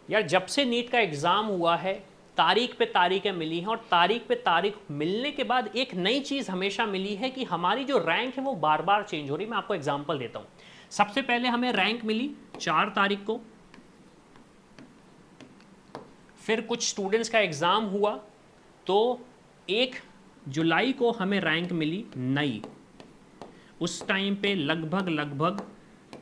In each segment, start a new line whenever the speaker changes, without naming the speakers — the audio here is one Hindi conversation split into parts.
यार जब से नीट का एग्ज़ाम हुआ है तारीख पे तारीखें मिली हैं और तारीख पे तारीख मिलने के बाद एक नई चीज़ हमेशा मिली है कि हमारी जो रैंक है वो बार बार चेंज हो रही है। मैं आपको एग्जांपल देता हूँ। सबसे पहले हमें रैंक मिली 4 तारीख को, फिर कुछ स्टूडेंट्स का एग्ज़ाम हुआ तो 1 जुलाई को हमें रैंक मिली नई। उस टाइम पे लगभग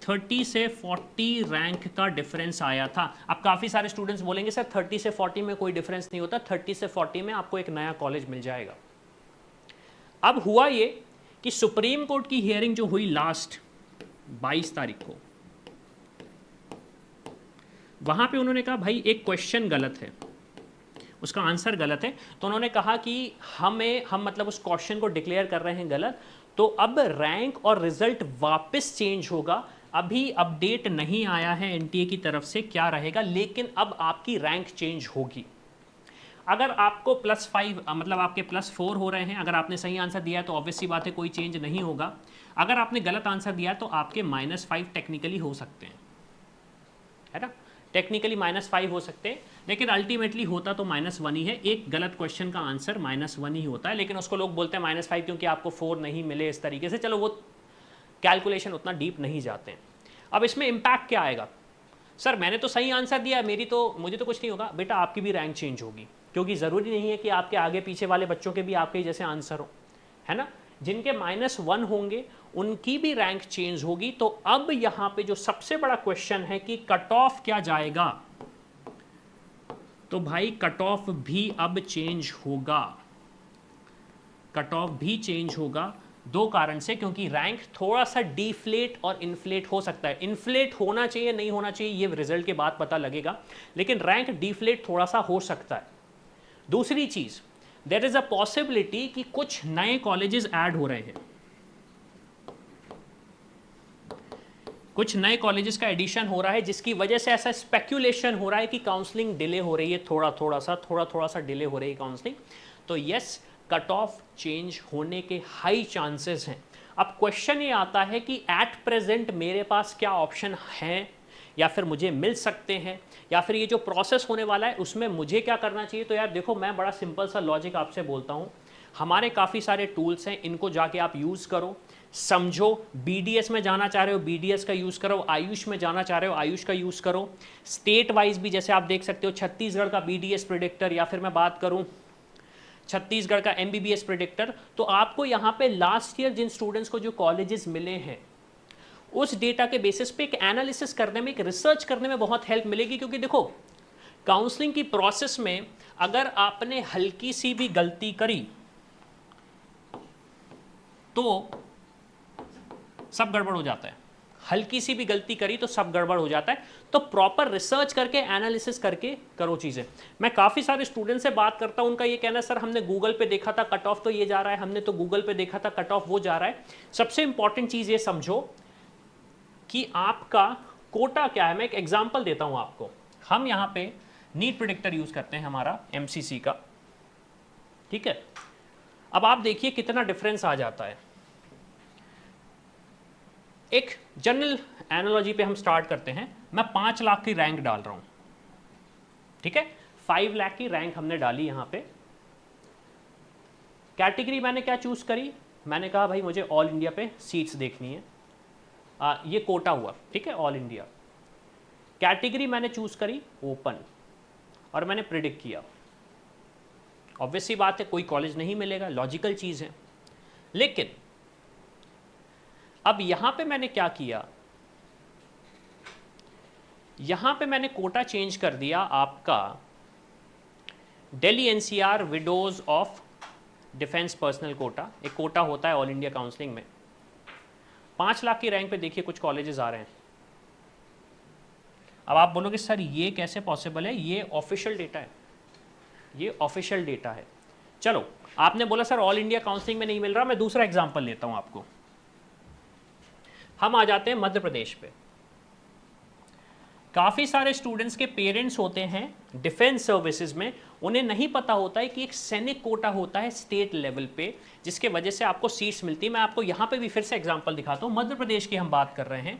30 से 40 रैंक का डिफरेंस आया था। अब काफ़ी सारे स्टूडेंट्स बोलेंगे सर 30 से 40 में कोई डिफरेंस नहीं होता, 30 से 40 में आपको एक नया कॉलेज मिल जाएगा। अब हुआ ये कि सुप्रीम कोर्ट की हियरिंग जो हुई लास्ट 22 तारीख को, वहाँ पे उन्होंने कहा भाई एक क्वेश्चन गलत है, उसका आंसर गलत है। तो उन्होंने कहा कि हम मतलब उस क्वेश्चन को डिक्लेयर कर रहे हैं गलत, तो अब रैंक और रिजल्ट वापस चेंज होगा। अभी अपडेट नहीं आया है एनटीए की तरफ से क्या रहेगा, लेकिन अब आपकी रैंक चेंज होगी। अगर आपको +5 मतलब आपके +4 हो रहे हैं, अगर आपने सही आंसर दिया है तो ऑब्वियस सी बात है कोई चेंज नहीं होगा। अगर आपने गलत आंसर दिया है तो आपके -5 टेक्निकली हो सकते हैं, है ना, टेक्निकली -5 हो सकते हैं, लेकिन अल्टीमेटली होता तो -1 ही है। एक गलत क्वेश्चन का आंसर -1 ही होता है, लेकिन उसको लोग बोलते हैं -5 क्योंकि आपको 4 नहीं मिले इस तरीके से। चलो वो कैलकुलेशन उतना डीप नहीं जाते हैं। अब इसमें इम्पैक्ट क्या आएगा? सर मैंने तो सही आंसर दिया, मुझे तो कुछ नहीं होगा। बेटा आपकी भी रैंक चेंज होगी, क्योंकि ज़रूरी नहीं है कि आपके आगे पीछे वाले बच्चों के भी आपके जैसे आंसर हो, है ना। जिनके -1 होंगे उनकी भी रैंक चेंज होगी। तो अब यहाँ पे जो सबसे बड़ा क्वेश्चन है कि कट ऑफ क्या जाएगा, तो भाई कट ऑफ भी अब चेंज होगा। कट ऑफ भी चेंज होगा 2 कारण से, क्योंकि रैंक थोड़ा सा डिफ्लेट और इन्फ्लेट हो सकता है। इन्फ्लेट होना चाहिए नहीं होना चाहिए ये रिजल्ट के बाद पता लगेगा, लेकिन रैंक डिफ्लेट थोड़ा सा हो सकता है। दूसरी चीज, देयर इज अ पॉसिबिलिटी कि कुछ नए कॉलेजेस ऐड हो रहे हैं, कुछ नए कॉलेजेस का एडिशन हो रहा है, जिसकी वजह से ऐसा स्पेक्यूलेशन हो रहा है कि काउंसलिंग डिले हो रही है, थोड़ा थोड़ा सा डिले हो रही है काउंसलिंग। तो यस, कट ऑफ चेंज होने के हाई चांसेस हैं। अब क्वेश्चन ये आता है कि एट प्रेजेंट मेरे पास क्या ऑप्शन हैं, या फिर मुझे मिल सकते हैं, या फिर ये जो प्रोसेस होने वाला है उसमें मुझे क्या करना चाहिए। तो यार देखो, मैं बड़ा सिंपल सा लॉजिक आपसे बोलता हूँ। हमारे काफ़ी सारे टूल्स हैं, इनको जाके आप यूज़ करो, समझो। बीडीएस में जाना चाह रहे हो बीडीएस का यूज़ करो, आयुष में जाना चाह रहे हो आयुष का यूज़ करो। स्टेट वाइज भी जैसे आप देख सकते हो, छत्तीसगढ़ का बीडीएस प्रेडिक्टर, या फिर मैं बात करूँ छत्तीसगढ़ का एमबीबीएस प्रेडिक्टर। तो आपको यहाँ पे लास्ट ईयर जिन स्टूडेंट्स को जो कॉलेजेस मिले हैं उस डेटा के बेसिस पे एक एनालिसिस करने में, एक रिसर्च करने में बहुत हेल्प मिलेगी। क्योंकि देखो, काउंसलिंग की प्रोसेस में अगर आपने हल्की सी भी गलती करी तो सब गड़बड़ हो जाता है। हल्की सी भी गलती करी तो सब गड़बड़ हो जाता है। तो प्रॉपर रिसर्च करके, एनालिसिस करके करो चीज़ें। मैं काफ़ी सारे स्टूडेंट से बात करता हूं, उनका ये कहना है सर हमने गूगल पे देखा था कट ऑफ तो ये जा रहा है, हमने तो गूगल पे देखा था कट ऑफ वो जा रहा है। सबसे इंपॉर्टेंट चीज़ ये समझो कि आपका कोटा क्या है। मैं एक एग्जांपल देता हूं आपको। हम यहां पे नीट प्रेडिक्टर यूज करते हैं, हमारा एमसीसी का, ठीक है। अब आप देखिए कितना डिफरेंस आ जाता है। एक जनरल एनालॉजी पे हम स्टार्ट करते हैं। मैं 5 लाख की रैंक डाल रहा हूं, ठीक है। 5 लाख की रैंक हमने डाली। यहां पे कैटेगरी मैंने क्या चूज करी, मैंने कहा भाई मुझे ऑल इंडिया पे सीट्स देखनी है। ये कोटा हुआ, ठीक है, ऑल इंडिया। कैटेगरी मैंने चूज करी ओपन, और मैंने प्रिडिक्ट किया। ऑब्वियस सी बात है कोई कॉलेज नहीं मिलेगा, लॉजिकल चीज है। लेकिन अब यहां पे मैंने क्या किया, यहां पे मैंने कोटा चेंज कर दिया आपका Delhi NCR widows of defence personnel quota. एक कोटा होता है ऑल इंडिया काउंसलिंग में। 5 लाख की रैंक पे देखिए कुछ कॉलेजेस आ रहे हैं। अब आप बोलोगे सर ये कैसे पॉसिबल है, ये ऑफिशियल डेटा है, ये ऑफिशियल डेटा है। चलो, आपने बोला सर ऑल इंडिया काउंसलिंग में नहीं मिल रहा, मैं दूसरा एग्जांपल लेता हूं आपको। हम आ जाते हैं मध्य प्रदेश पे। काफ़ी सारे स्टूडेंट्स के पेरेंट्स होते हैं डिफेंस सर्विसेज में, उन्हें नहीं पता होता है कि एक सैनिक कोटा होता है स्टेट लेवल पे, जिसके वजह से आपको सीट्स मिलती है। मैं आपको यहाँ पे भी फिर से एग्जांपल दिखाता हूँ। मध्य प्रदेश की हम बात कर रहे हैं।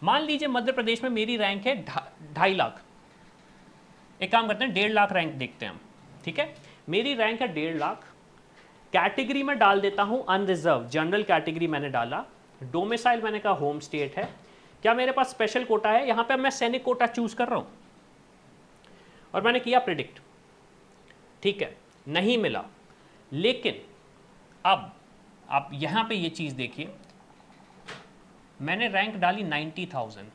मान लीजिए मध्य प्रदेश में मेरी रैंक है 2.5 लाख, एक काम करते हैं 1.5 लाख रैंक देखते हैं हम, ठीक है। मेरी रैंक है 1.5 लाख, कैटेगरी में डाल देता हूं अनरिजर्व, जनरल कैटेगरी मैंने डाला, डोमिसाइल मैंने कहा होम स्टेट है, क्या मेरे पास स्पेशल कोटा है, यहां पे मैं सैनिक कोटा चूज कर रहा हूं और मैंने किया प्रिडिक्ट, ठीक है, नहीं मिला। लेकिन अब आप यहां पे ये चीज देखिए, मैंने रैंक डाली 90,000,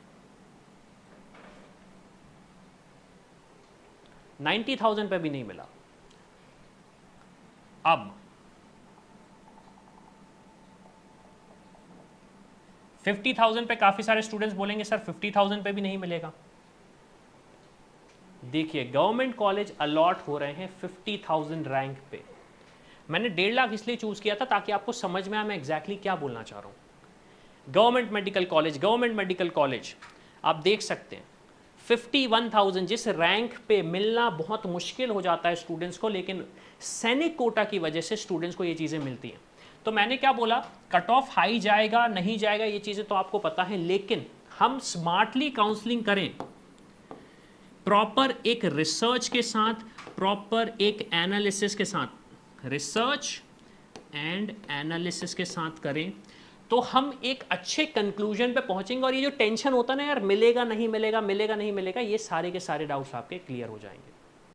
90,000 पे भी नहीं मिला। अब 50,000 पे काफी सारे स्टूडेंट्स बोलेंगे सर 50,000 पे भी नहीं मिलेगा। देखिए गवर्नमेंट कॉलेज अलॉट हो रहे हैं 50,000 रैंक पे। मैंने 1.5 लाख इसलिए चूज किया था ताकि आपको समझ में आए मैं एग्जैक्टली क्या बोलना चाह रहा हूं। गवर्नमेंट मेडिकल कॉलेज आप देख सकते हैं 51,000, जिस रैंक पे मिलना बहुत मुश्किल हो जाता है स्टूडेंट्स को, लेकिन सैनिक कोटा की वजह से स्टूडेंट्स को ये चीज़ें मिलती हैं। तो मैंने क्या बोला, कट ऑफ हाई जाएगा नहीं जाएगा ये चीज़ें तो आपको पता है, लेकिन हम स्मार्टली काउंसलिंग करें, प्रॉपर एक रिसर्च के साथ, प्रॉपर एक एनालिसिस के साथ, रिसर्च एंड एनालिसिस के साथ करें तो हम एक अच्छे कंक्लूजन पे पहुंचेंगे। और ये जो टेंशन होता है ना यार, मिलेगा नहीं मिलेगा, मिलेगा नहीं मिलेगा, ये सारे के सारे डाउट्स आपके क्लियर हो जाएंगे।